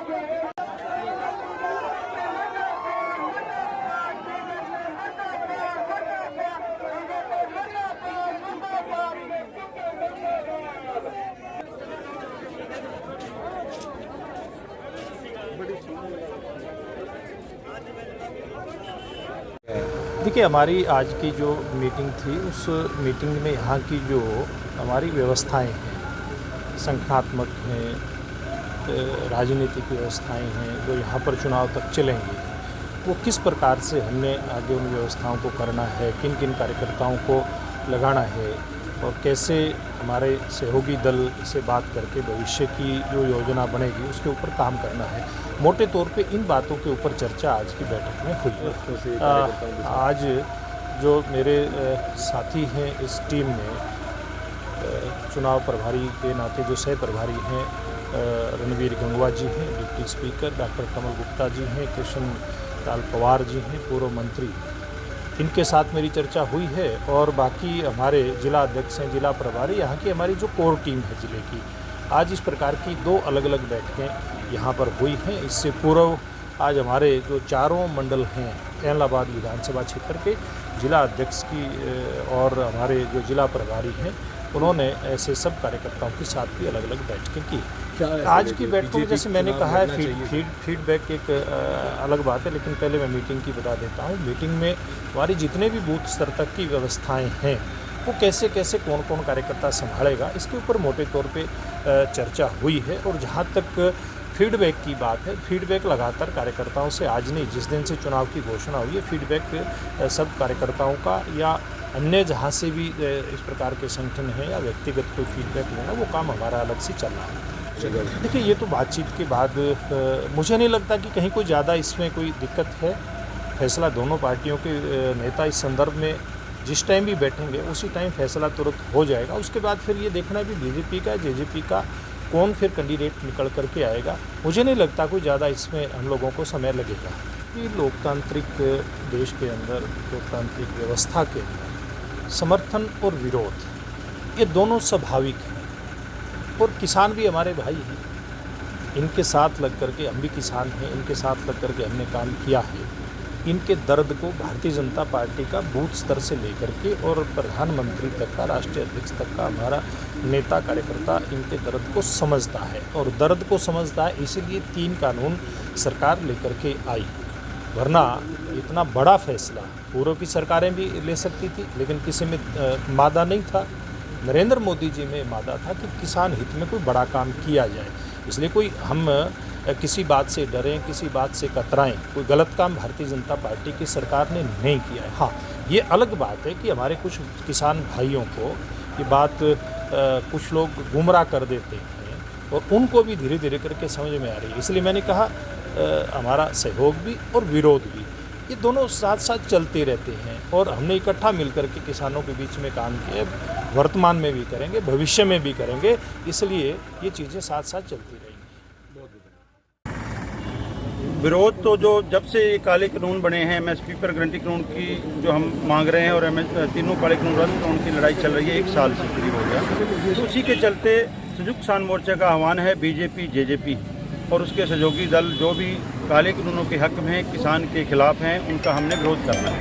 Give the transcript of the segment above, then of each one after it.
देखिए, हमारी आज की जो मीटिंग थी उस मीटिंग में यहाँ की जो हमारी व्यवस्थाएं हैं, संगठनात्मक हैं, राजनीतिक व्यवस्थाएं हैं जो यहाँ पर चुनाव तक चलेंगी, वो किस प्रकार से हमने आगे उन व्यवस्थाओं को करना है, किन किन कार्यकर्ताओं को लगाना है और कैसे हमारे सहयोगी दल से बात करके भविष्य की जो योजना बनेगी उसके ऊपर काम करना है। मोटे तौर पे इन बातों के ऊपर चर्चा आज की बैठक में हुई। आज जो मेरे साथी हैं इस टीम में, चुनाव प्रभारी के नाते जो सह प्रभारी हैं रणवीर गंगवा जी हैं, डिप्टी स्पीकर डॉक्टर कमल गुप्ता जी हैं, कृष्ण लाल पवार जी हैं, पूर्व मंत्री, इनके साथ मेरी चर्चा हुई है। और बाकी हमारे जिला अध्यक्ष हैं, जिला प्रभारी, यहाँ की हमारी जो कोर टीम है जिले की, आज इस प्रकार की 2 अलग अलग बैठकें यहाँ पर हुई हैं। इससे पूर्व आज हमारे जो चारों मंडल हैं एलनाबाद विधानसभा क्षेत्र के जिला अध्यक्ष की और हमारे जो जिला प्रभारी हैं उन्होंने ऐसे सब कार्यकर्ताओं के साथ भी अलग अलग बैठकें की। आज की बैठकों में जैसे मैंने कहा है फीडबैक एक अलग बात है, लेकिन पहले मैं मीटिंग की बता देता हूँ। मीटिंग में हमारी जितने भी बूथ स्तर तक की व्यवस्थाएं हैं वो कैसे कैसे कौन कौन कार्यकर्ता संभालेगा, इसके ऊपर मोटे तौर पे चर्चा हुई है। और जहाँ तक फीडबैक की बात है, फीडबैक लगातार कार्यकर्ताओं से, आज नहीं जिस दिन से चुनाव की घोषणा हुई है, फीडबैक सब कार्यकर्ताओं का या अन्य जहाँ से भी इस प्रकार के संगठन हैं या व्यक्तिगत कोई फीडबैक लेना, वो काम हमारा अलग से चल रहा है। देखिए, ये तो बातचीत के बाद मुझे नहीं लगता कि कहीं कोई ज़्यादा इसमें कोई दिक्कत है। फैसला दोनों पार्टियों के नेता इस संदर्भ में जिस टाइम भी बैठेंगे उसी टाइम फैसला तुरंत हो जाएगा। उसके बाद फिर ये देखना भी बीजेपी का जेजेपी का कौन फिर कैंडिडेट निकल करके आएगा। मुझे नहीं लगता कोई ज़्यादा इसमें हम लोगों को समय लगेगा। कि लोकतांत्रिक देश के अंदर, लोकतांत्रिक व्यवस्था के अंदर समर्थन और विरोध ये दोनों स्वाभाविक हैं। और किसान भी हमारे भाई हैं, इनके साथ लग करके, हम भी किसान हैं, इनके साथ लग करके हमने काम किया है। इनके दर्द को भारतीय जनता पार्टी का बूथ स्तर से लेकर के और प्रधानमंत्री तक का, राष्ट्रीय अध्यक्ष तक का हमारा नेता कार्यकर्ता इनके दर्द को समझता है। और दर्द को समझता है, इसीलिए 3 कानून सरकार लेकर के आई। वरना इतना बड़ा फैसला पूर्व की सरकारें भी ले सकती थी, लेकिन किसी में मादा नहीं था। नरेंद्र मोदी जी में मादा था कि किसान हित में कोई बड़ा काम किया जाए। इसलिए कोई हम किसी बात से डरें, किसी बात से कतराएं, कोई गलत काम भारतीय जनता पार्टी की सरकार ने नहीं किया है। हाँ, ये अलग बात है कि हमारे कुछ किसान भाइयों को ये बात कुछ लोग गुमराह कर देते हैं और उनको भी धीरे धीरे करके समझ में आ रही है। इसलिए मैंने कहा हमारा सहयोग भी और विरोध भी, ये दोनों साथ साथ चलते रहते हैं। और हमने इकट्ठा मिलकर के किसानों के बीच में काम किया, वर्तमान में भी करेंगे, भविष्य में भी करेंगे। इसलिए ये चीज़ें साथ साथ चलती रहेंगी। विरोध तो जो जब से ये काले कानून बने हैं, एमएसपी पर गारंटी कानून की जो हम मांग रहे हैं और तीनों काले कानून रद्द कानून की लड़ाई चल रही है, 1 साल से करीब हो गया। तो उसी के चलते संयुक्त किसान मोर्चा का आह्वान है बीजेपी जेजेपी और उसके सहयोगी दल जो भी काले कानूनों के हक में हैं, किसान के खिलाफ हैं, उनका हमने विरोध करना है।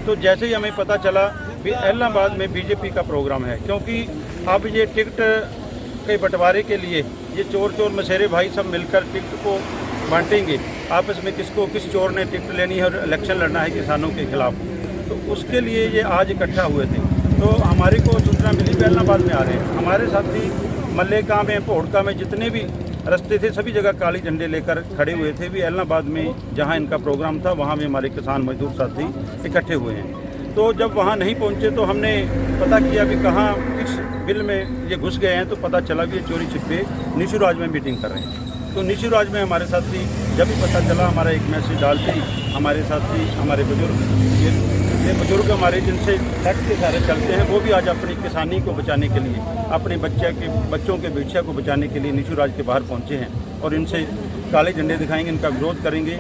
तो जैसे ही हमें पता चला कि इलाहाबाद में बीजेपी का प्रोग्राम है, क्योंकि अब ये टिकट के बंटवारे के लिए ये चोर मशेरे भाई सब मिलकर टिकट को बांटेंगे आपस में, किस चोर ने टिकट लेनी है और इलेक्शन लड़ना है किसानों के खिलाफ। तो उसके लिए ये आज इकट्ठा हुए थे। तो हमारे को सूचना मिली कि इलाहाबाद में आ रहे हैं। हमारे साथी मल्लेका में, पोहड़का में जितने भी रास्ते थे सभी जगह काले झंडे लेकर खड़े हुए थे। भी इलाहाबाद में जहां इनका प्रोग्राम था वहां में हमारे किसान मजदूर साथी इकट्ठे हुए हैं। तो जब वहां नहीं पहुंचे तो हमने पता किया भी कहाँ किस बिल में ये घुस गए हैं। तो पता चला कि ये चोरी छिपे निशुराज में मीटिंग कर रहे हैं। तो निशुराज में हमारे साथी जब भी पता चला, हमारा एक मैसेज डालते ही हमारे साथी, हमारे बुजुर्ग, ये बुजुर्ग हमारे जिनसे टैक्स के सारे चलते हैं, वो भी आज अपनी किसानी को बचाने के लिए, अपने बच्चों के भविष्य को बचाने के लिए निशुराज के बाहर पहुंचे हैं और इनसे काले झंडे दिखाएंगे, इनका विरोध करेंगे।